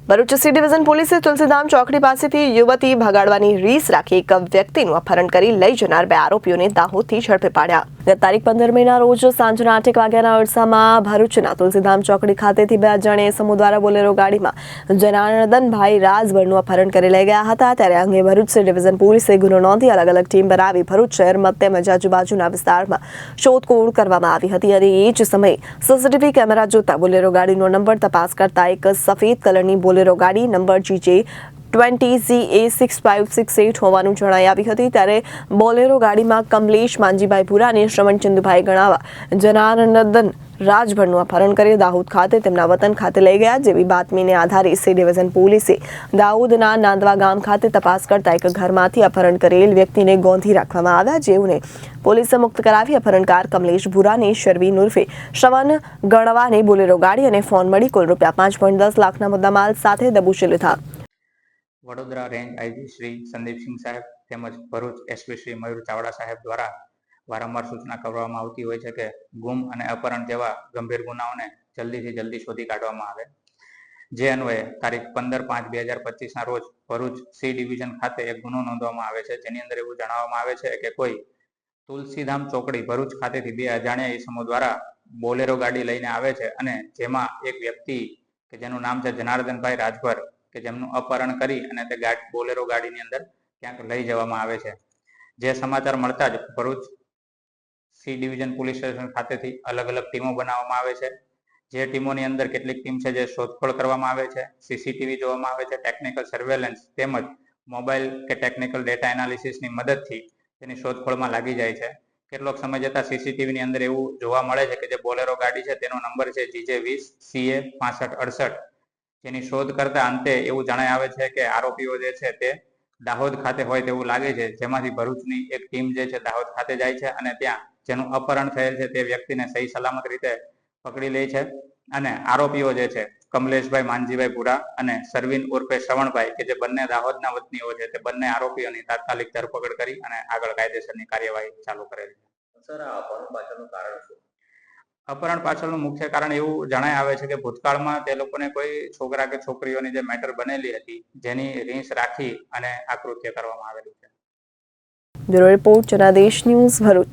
Bharuch C division પોલીસે તુલસીધામ ચોકડી પાસેથી યુવતી ભગાડવાની રીસ રાખી એક વ્યક્તિનું અપહરણ કરી લઈ જનાર બે આરોપીઓને દાહોદથી ઝડપી પાડ્યા. ગત તારીખ 15 મેના રોજ સાંજના 8 વાગ્યાના અરસામાં ભરૂચના તુલસીધામ ચોકડી ખાતેથી બે અજાણ્યા સમૂહ દ્વારા બોલેરો ગાડીમાં જનાર્દનભાઈ રાજભરનું અપહરણ કરી લઈ ગયા હતા. ત્યારે અંગે ભરૂચ સી ડિવિઝન પોલીસે ગુનો નોંધી અલગ અલગ ટીમ બનાવી ભરૂચ શહેરમાં તેમજ આજુબાજુના વિસ્તારમાં શોધખોળ કરવામાં આવી હતી અને એ જ સમયે સીસીટીવી કેમેરા જોતા બોલેરો ગાડીનો નંબર તપાસ કરતા એક સફેદ કલરની બોલેરો ગાડી નંબર GJ 20CA6568 હોવાનું જણાઈ આવી હતી. ત્યારે બોલેરો ગાડીમાં કમલેશ માનજીભાઈ પુરા અને શ્રવણ ચંદુભાઈ ગણાવા જનાર્દન રાજભરનું અપહરણ કરી દાહોદ ખાતે તેમના વતન ખાતે લઈ ગયા. જેવી બાતમીને આધારે સી ડિવિઝન પોલીસે દાહોદના નાંદવા ગામ ખાતે તપાસ કરતા એક ઘરમાંથી અપહરણ કરેલ વ્યક્તિને ગોંધી રાખવામાં આવ્યા. જેઓને પોલીસે મુક્ત કરાવી અપહરણકાર કમલેશ ભુરાને શરવીન ઉર્ફે શ્રવણ ગણવાને બોલેરો ગાડી અને ફોન મળી કુલ ₹5.10 લાખના મુદ્દામાલ સાથે દબોચી લીધા. વડોદરા રેન્જ આઈજી શ્રી સંદીપસિંહ સાહેબ તેમજ ભરૂચ એસપી શ્રી મયુર ચાવડા સાહેબ દ્વારા વારંવાર સૂચના કરવામાં આવતી હોય છે કે ગુમ અને અપહરણ જેવા ગંભીર ગુનાઓને જલ્દીથી જલ્દી શોધી કાઢવામાં આવે. જે અન્વયે તારીખ 15/5/2025 રોજ ભરૂચ સી ડિવિઝન ખાતે એક ગુનો નોંધવામાં આવે છે. જેની અંદર એવું જણાવવામાં આવે છે કે કોઈ તુલસીધામ ચોકડી ભરૂચ ખાતેથી બે અજાણ્યા ઈસમો દ્વારા બોલેરો ગાડી લઈને આવે છે અને જેમાં એક વ્યક્તિ કે જેનું નામ છે જનાર્દનભાઈ રાજભર કે જેમનું અપહરણ કરી અને તે બોલેરો ગાડીની અંદર ક્યાંક લઈ જવામાં આવે છે. જે સમાચાર મળતા જ Bharuch C division police station ખાતેથી અલગ અલગ ટીમો બનાવવામાં આવે છે. જે ટીમોની અંદર કેટલીક ટીમ છે જે શોધખોળ કરવામાં આવે છે, સીસીટીવી જોવામાં આવે છે, ટેકનિકલ સર્વેલન્સ તેમજ મોબાઈલ કે ટેકનિકલ ડેટા એનાલિસિસની મદદથી તેની શોધખોળમાં લાગી જાય છે. કેટલોક સમય જતાં સીસીટીવીની અંદર એવું જોવા મળે છે કે જે બોલેરો ગાડી છે તેનો નંબર છે GJ 20CA6568. જેની શોધ કરતા અંતે એવું જણાય આવે છે કે આરોપીઓ જે છે તે દાહોદ ખાતે હોય તેવું લાગે છે. જેમાંથી ભરૂચની એક ટીમ જે છે દાહોદ ખાતે જાય છે અને ત્યાં જેનું અપહરણ થયેલ છે તે વ્યક્તિને સહી સલામત રીતે પકડી લે છે અને આરોપીઓ જે છે કમલેશભાઈ માનજીભાઈ પુરા અને સરવીન ઉર્ફે શ્રવણભાઈ કે જે બંને દાહોદના વતનીઓ છે તે બંને આરોપીઓની તાત્કાલિક ધરપકડ કરી અને આગળ કાયદેસરની કાર્યવાહી ચાલુ કરેલ છે. સર, આ અપહરણ પાછળનું કારણ શું? અપહરણ પાછળનું મુખ્ય કારણ એવું જણાય આવે છે કે ભૂતકાળમાં તે લોકોને કોઈ છોકરા કે છોકરીઓની જે મેટર બનેલી હતી જેની રીસ રાખી અને આ કૃત્ય કરવામાં આવેલું છે. Bureau report Janadesh news Bharuch.